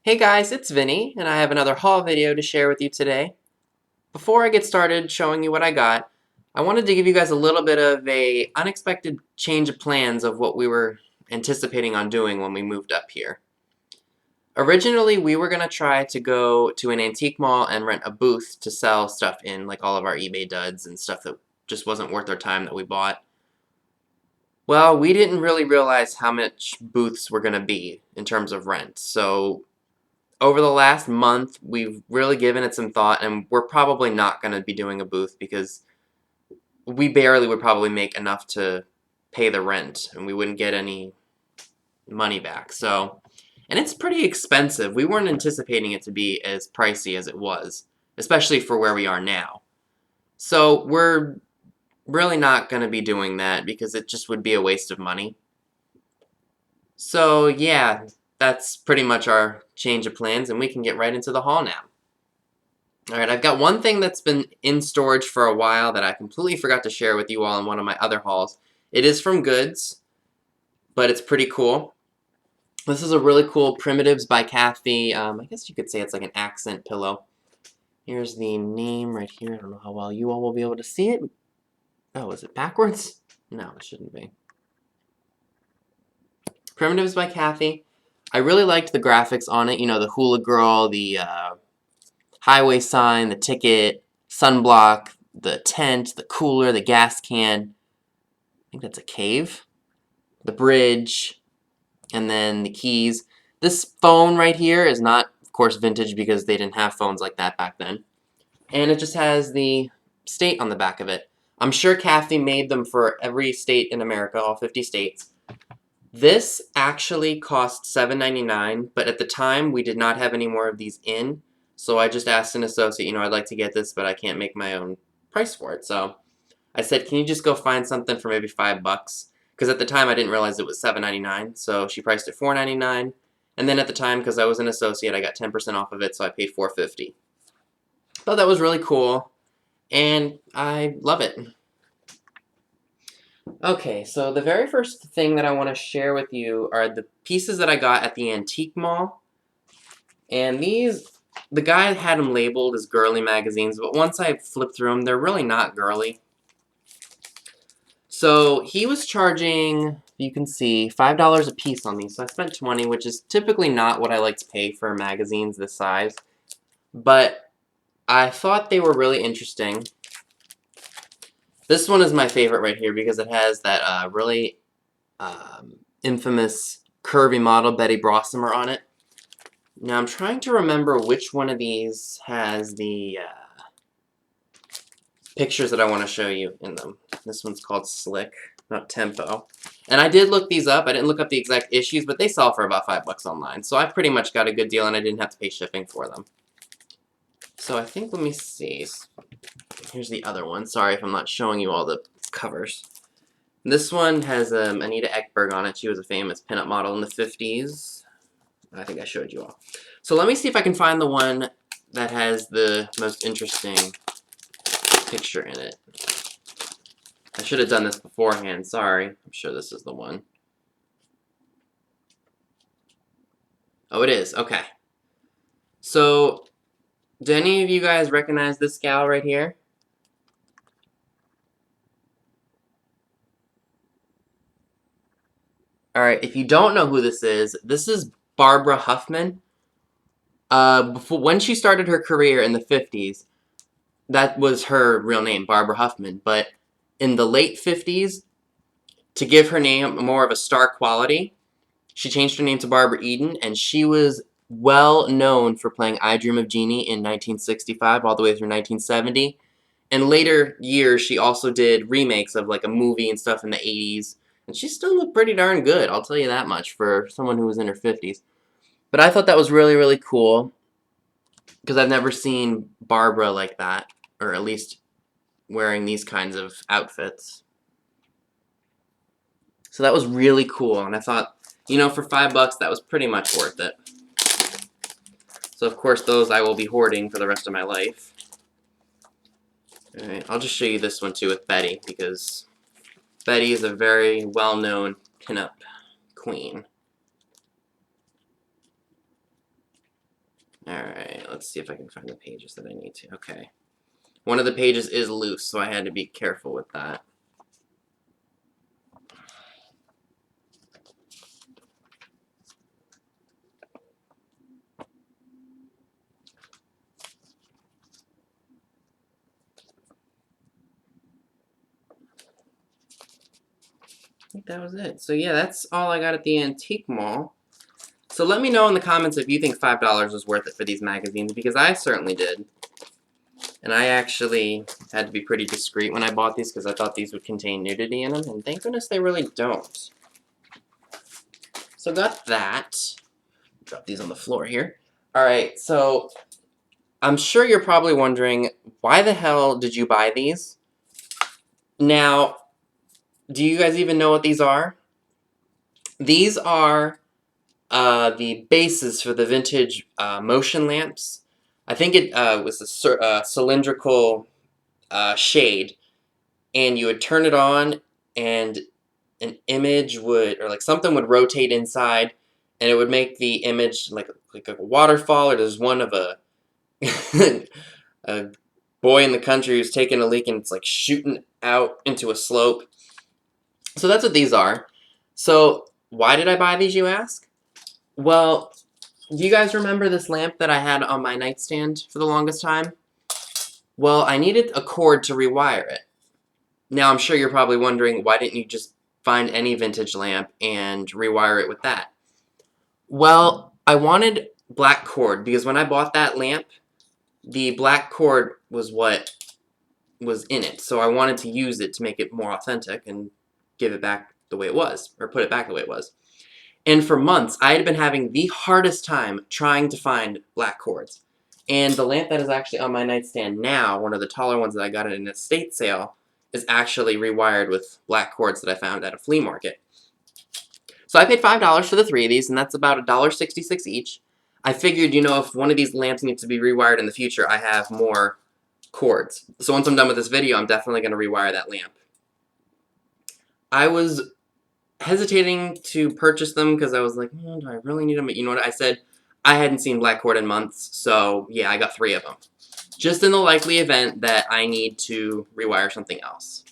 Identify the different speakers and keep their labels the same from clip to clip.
Speaker 1: Hey guys, it's Vinny, and I have another haul video to share with you today. Before I get started showing you what I got, I wanted to give you guys a little bit of a unexpected change of plans of what we were anticipating on doing when we moved up here. Originally, we were going to try to go to an antique mall and rent a booth to sell stuff in, like all of our eBay duds and stuff that just wasn't worth our time that we bought. Well, we didn't really realize how much booths were going to be in terms of rent, so over the last month, we've really given it some thought, and we're probably not going to be doing a booth because we barely would probably make enough to pay the rent, and we wouldn't get any money back. So, and it's pretty expensive. We weren't anticipating it to be as pricey as it was, especially for where we are now. So we're really not going to be doing that because it just would be a waste of money. So yeah, that's pretty much our change of plans, and we can get right into the haul now. Alright, I've got one thing that's been in storage for a while that I completely forgot to share with you all in one of my other hauls. It is from Goods, but it's pretty cool. This is a really cool Primitives by Kathy. I guess you could say it's like an accent pillow. Here's the name right here. I don't know how well you all will be able to see it. Oh, is it backwards? No, it shouldn't be. Primitives by Kathy. I really liked the graphics on it. You know, the hula girl, the highway sign, the ticket, sunblock, the tent, the cooler, the gas can. I think that's a cave. The bridge, and then the keys. This phone right here is not, of course, vintage because they didn't have phones like that back then. And it just has the state on the back of it. I'm sure Kathy made them for every state in America, all 50 states. This actually cost $7.99, but at the time we did not have any more of these in, so I just asked an associate, you know, I'd like to get this, but I can't make my own price for it. So I said, can you just go find something for maybe $5? Because at the time I didn't realize it was $7.99, so she priced it $4.99. And then at the time, because I was an associate, I got 10% off of it, so I paid $4.50. Thought that was really cool, and I love it. Okay, so the very first thing that I want to share with you are the pieces that I got at the antique mall. And these, the guy had them labeled as girly magazines, but once I flipped through them, they're really not girly. So he was charging, you can see, $5 a piece on these. So I spent $20, which is typically not what I like to pay for magazines this size. But I thought they were really interesting. This one is my favorite right here because it has that really infamous curvy model Betty Brossamer on it. Now I'm trying to remember which one of these has the pictures that I want to show you in them. This one's called Slick, not Tempo. And I did look these up. I didn't look up the exact issues, but they sell for about $5 online. So I pretty much got a good deal and I didn't have to pay shipping for them. So I think, let me see. Here's the other one. Sorry if I'm not showing you all the covers. This one has Anita Ekberg on it. She was a famous pinup model in the 50s. I think I showed you all. So let me see if I can find the one that has the most interesting picture in it. I should have done this beforehand. Sorry. I'm sure this is the one. Oh, it is. Okay. So, do any of you guys recognize this gal right here? Alright, if you don't know who this is Barbara Huffman. When she started her career in the 50s, that was her real name, Barbara Huffman. But in the late 50s, to give her name more of a star quality, she changed her name to Barbara Eden, and she was well known for playing I Dream of Jeannie in 1965 all the way through 1970. In later years, she also did remakes of like a movie and stuff in the 80s, and she still looked pretty darn good, I'll tell you that much, for someone who was in her 50s. But I thought that was really, really cool, because I've never seen Barbara like that, or at least wearing these kinds of outfits. So that was really cool, and I thought, you know, for $5, that was pretty much worth it. So of course those I will be hoarding for the rest of my life. Alright, I'll just show you this one too with Betty, because Betty is a very well-known pinup queen. Alright, let's see if I can find the pages that I need to. Okay. One of the pages is loose, so I had to be careful with that. I think that was it. So yeah, that's all I got at the antique mall. So let me know in the comments if you think $5 was worth it for these magazines, because I certainly did. And I actually had to be pretty discreet when I bought these because I thought these would contain nudity in them, and thank goodness they really don't. So got that. Drop these on the floor here. Alright, so I'm sure you're probably wondering, why the hell did you buy these? Now, do you guys even know what these are? These are the bases for the vintage motion lamps. I think it was a cylindrical shade, and you would turn it on, and an image would, or like something would rotate inside, and it would make the image like a waterfall, or there's one of a a boy in the country who's taking a leak and it's like shooting out into a slope. So that's what these are. So why did I buy these, you ask? Well, do you guys remember this lamp that I had on my nightstand for the longest time? Well, I needed a cord to rewire it. Now I'm sure you're probably wondering, why didn't you just find any vintage lamp and rewire it with that? Well, I wanted black cord because when I bought that lamp, the black cord was what was in it. So I wanted to use it to make it more authentic and give it back the way it was, or put it back the way it was. And for months, I had been having the hardest time trying to find black cords. And the lamp that is actually on my nightstand now, one of the taller ones that I got at an estate sale, is actually rewired with black cords that I found at a flea market. So I paid $5 for the 3 of these, and that's about $1.66 each. I figured, you know, if one of these lamps needs to be rewired in the future, I have more cords. So once I'm done with this video, I'm definitely going to rewire that lamp. I was hesitating to purchase them because I was like, do I really need them? But you know what I said? I hadn't seen black cord in months, so yeah, I got 3 of them. Just in the likely event that I need to rewire something else.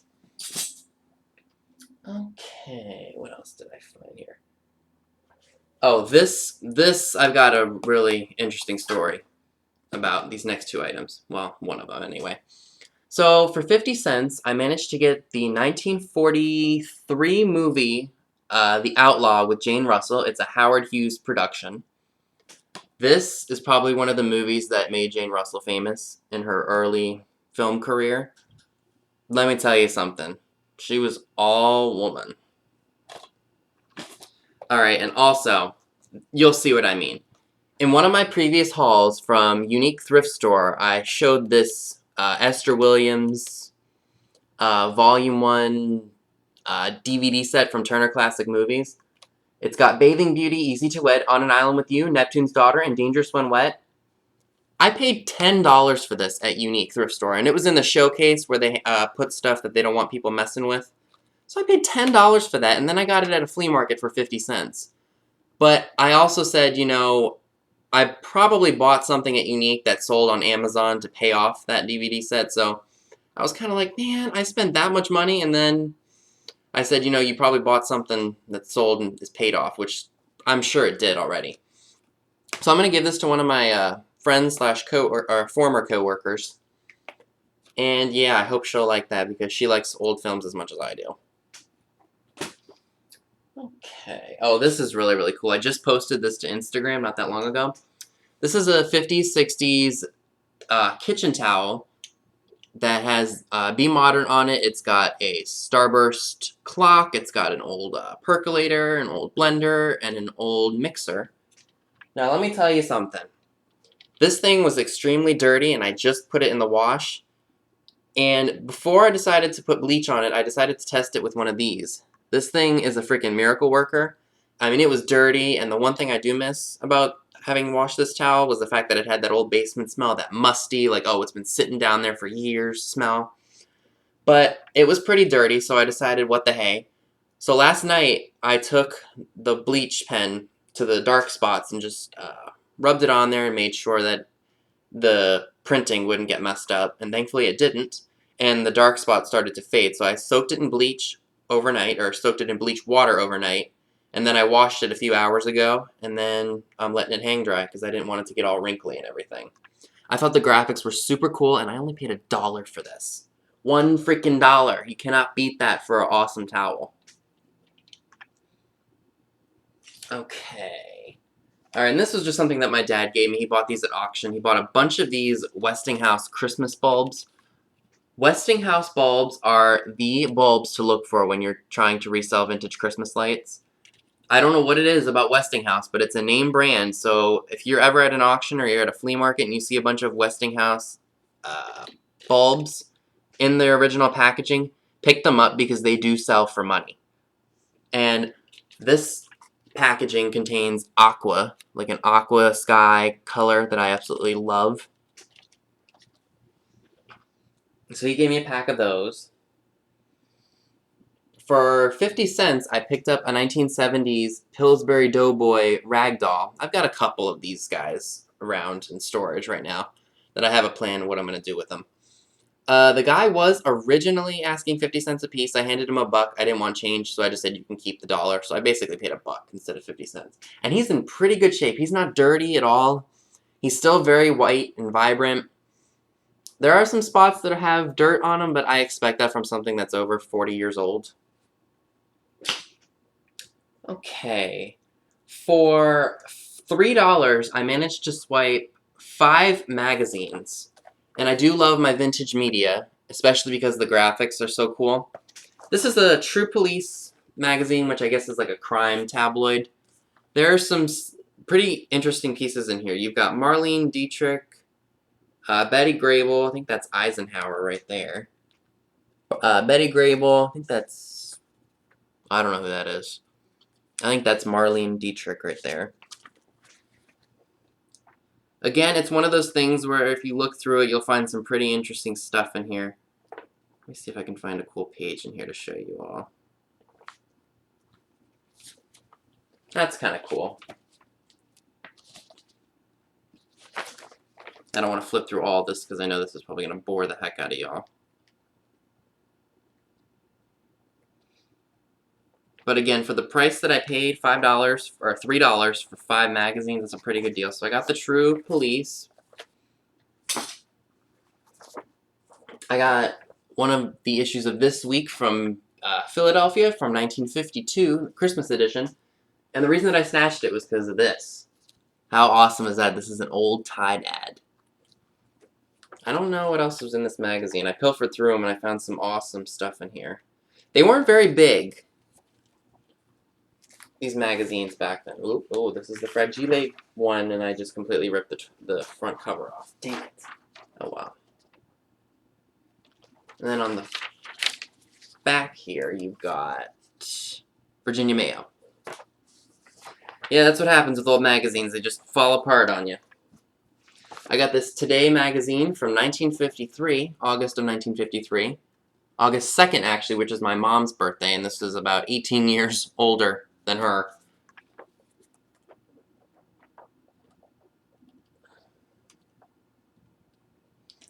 Speaker 1: Okay, what else did I find here? Oh, this I've got a really interesting story about these next 2 items. Well, one of them anyway. So for 50 cents, I managed to get the 1943 movie, The Outlaw with Jane Russell. It's a Howard Hughes production. This is probably one of the movies that made Jane Russell famous in her early film career. Let me tell you something. She was all woman. Alright, and also, you'll see what I mean. In one of my previous hauls from Unique Thrift Store, I showed this Esther Williams Volume 1 DVD set from Turner Classic Movies. It's got Bathing Beauty, Easy to Wed, On an Island with You, Neptune's Daughter, and Dangerous When Wet. I paid $10 for this at Unique Thrift Store, and it was in the showcase where they put stuff that they don't want people messing with. So I paid $10 for that, and then I got it at a flea market for 50 cents. But I also said, you know, I probably bought something at Unique that sold on Amazon to pay off that DVD set, so I was kind of like, man, I spent that much money, and then I said, you know, you probably bought something that sold and is paid off, which I'm sure it did already. So I'm going to give this to one of my friends slash former co-workers. And yeah, I hope she'll like that because she likes old films as much as I do. Okay. Oh, this is really, really cool. I just posted this to Instagram not that long ago. This is a 50s, 60s kitchen towel that has Be Modern on it. It's got a starburst clock. It's got an old percolator, an old blender, and an old mixer. Now, let me tell you something. This thing was extremely dirty, and I just put it in the wash. And before I decided to put bleach on it, I decided to test it with one of these. This thing is a freaking miracle worker. I mean, it was dirty, and the one thing I do miss about having washed this towel was the fact that it had that old basement smell, that musty, like, oh, it's been sitting down there for years smell. But it was pretty dirty, so I decided, what the hey. So last night, I took the bleach pen to the dark spots and just rubbed it on there and made sure that the printing wouldn't get messed up, and thankfully it didn't, and the dark spots started to fade. So I soaked it in bleach overnight, or soaked it in bleach water overnight, and then I washed it a few hours ago, and then I'm letting it hang dry because I didn't want it to get all wrinkly and everything. I thought the graphics were super cool, and I only paid $1 for this. $1 freaking. You cannot beat that for an awesome towel. Okay. Alright, and this was just something that my dad gave me. He bought these at auction. He bought a bunch of these Westinghouse Christmas bulbs. Westinghouse bulbs are the bulbs to look for when you're trying to resell vintage Christmas lights. I don't know what it is about Westinghouse, but it's a name brand, so if you're ever at an auction or you're at a flea market and you see a bunch of Westinghouse bulbs in their original packaging, pick them up because they do sell for money. And this packaging contains aqua, like an aqua sky color that I absolutely love. So he gave me a pack of those. For 50 cents, I picked up a 1970s Pillsbury Doughboy ragdoll. I've got a couple of these guys around in storage right now that I have a plan of what I'm going to do with them. The guy was originally asking 50 cents a piece. I handed him $1. I didn't want change, so I just said you can keep the $1. So I basically paid $1 instead of 50 cents. And he's in pretty good shape. He's not dirty at all. He's still very white and vibrant. There are some spots that have dirt on him, but I expect that from something that's over 40 years old. Okay. For $3, I managed to swipe 5 magazines. And I do love my vintage media, especially because the graphics are so cool. This is a True Police magazine, which I guess is like a crime tabloid. There are some pretty interesting pieces in here. You've got Marlene Dietrich, Betty Grable, I think that's Eisenhower right there. Betty Grable, I think that's, I don't know who that is. I think that's Marlene Dietrich right there. Again, it's one of those things where if you look through it, you'll find some pretty interesting stuff in here. Let me see if I can find a cool page in here to show you all. That's kind of cool. I don't want to flip through all this because I know this is probably going to bore the heck out of y'all. But again, for the price that I paid, $5 or $3 for 5 magazines, it's a pretty good deal. So I got the True Police. I got one of the issues of This Week from Philadelphia from 1952, Christmas edition. And the reason that I snatched it was because of this. How awesome is that? This is an old Tide ad. I don't know what else was in this magazine. I pilfered through them and I found some awesome stuff in here. They weren't very big, these magazines back then. Ooh, oh, this is the Fragile one, and I just completely ripped the front cover off. Dang it. Oh, wow. And then on the back here, you've got Virginia Mayo. Yeah, that's what happens with old magazines. They just fall apart on you. I got this Today magazine from 1953, August of 1953. August 2nd, actually, which is my mom's birthday, and this is about 18 years older than her.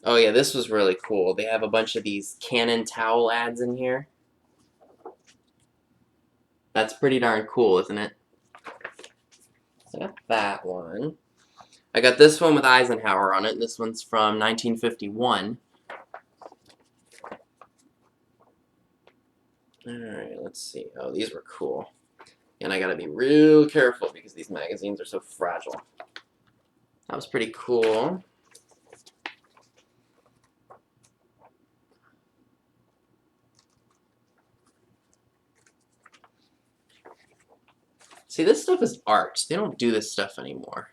Speaker 1: Oh yeah, this was really cool. They have a bunch of these Canon towel ads in here. That's pretty darn cool, isn't it? So I got that one. I got this one with Eisenhower on it. This one's from 1951. Alright, let's see. Oh, these were cool. And I gotta be real careful because these magazines are so fragile. That was pretty cool. See, this stuff is art. They don't do this stuff anymore.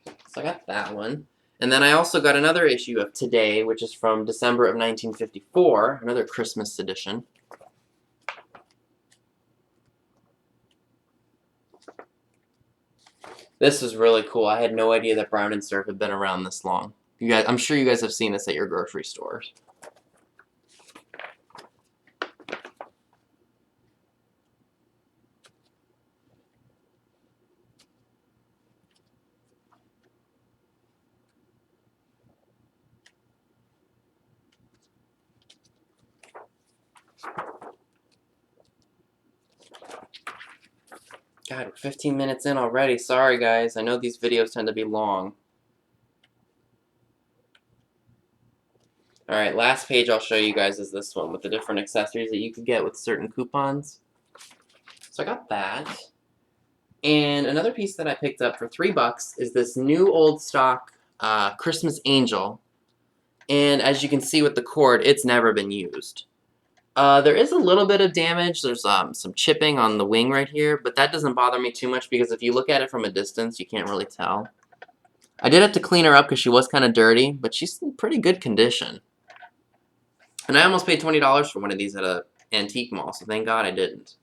Speaker 1: So I got that one. And then I also got another issue of Today, which is from December of 1954, another Christmas edition. This is really cool. I had no idea that Brown and Surf had been around this long. You guys, I'm sure you guys have seen this at your grocery stores. God, we're 15 minutes in already. Sorry, guys. I know these videos tend to be long. Alright, last page I'll show you guys is this one with the different accessories that you could get with certain coupons. So I got that. And another piece that I picked up for $3 is this new old stock Christmas Angel. And as you can see with the cord, it's never been used. There is a little bit of damage. There's some chipping on the wing right here, but that doesn't bother me too much because if you look at it from a distance, you can't really tell. I did have to clean her up because she was kind of dirty, but she's in pretty good condition. And I almost paid $20 for one of these at an antique mall, so thank God I didn't.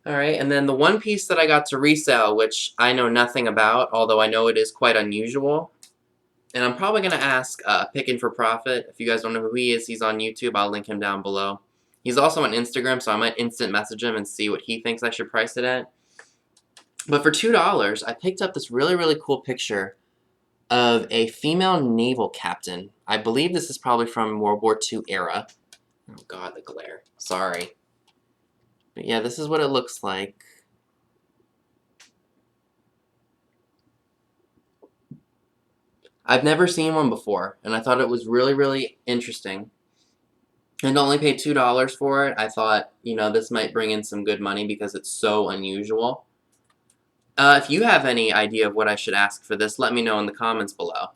Speaker 1: Alright, and then the one piece that I got to resell, which I know nothing about, although I know it is quite unusual. And I'm probably going to ask Pickin' for Profit. If you guys don't know who he is, he's on YouTube. I'll link him down below. He's also on Instagram, so I might instant message him and see what he thinks I should price it at. But for $2, I picked up this really, really cool picture of a female naval captain. I believe this is probably from World War II era. Oh God, the glare. Sorry. But yeah, this is what it looks like. I've never seen one before, and I thought it was really, really interesting. And to only pay $2 for it, I thought, you know, this might bring in some good money because it's so unusual. If you have any idea of what I should ask for this, let me know in the comments below.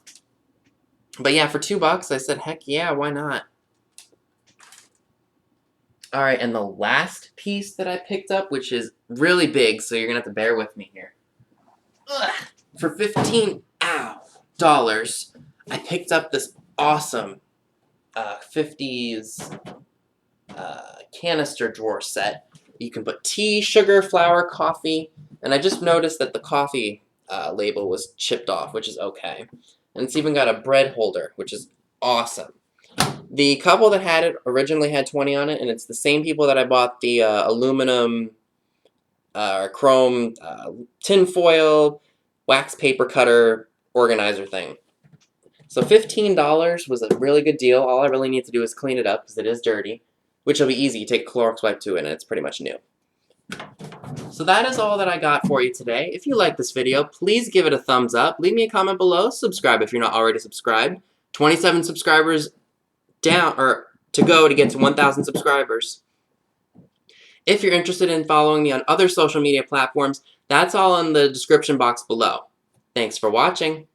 Speaker 1: But yeah, for $2, I said, heck yeah, why not? Alright, and the last piece that I picked up, which is really big, so you're going to have to bear with me here. Ugh. For $15, I picked up this awesome 50s canister drawer set. You can put tea, sugar, flour, coffee, and I just noticed that the coffee label was chipped off, which is okay. And it's even got a bread holder, which is awesome. The couple that had it originally had 20 on it, and it's the same people that I bought the aluminum chrome tinfoil wax paper cutter organizer thing. So $15 was a really good deal. All I really need to do is clean it up because it is dirty, which will be easy. You take a Clorox wipe to it and it's pretty much new. So that is all that I got for you today. If you like this video, please give it a thumbs up. Leave me a comment below. Subscribe if you're not already subscribed. 27 subscribers down, or to go to get to 1,000 subscribers. If you're interested in following me on other social media platforms, that's all in the description box below. Thanks for watching.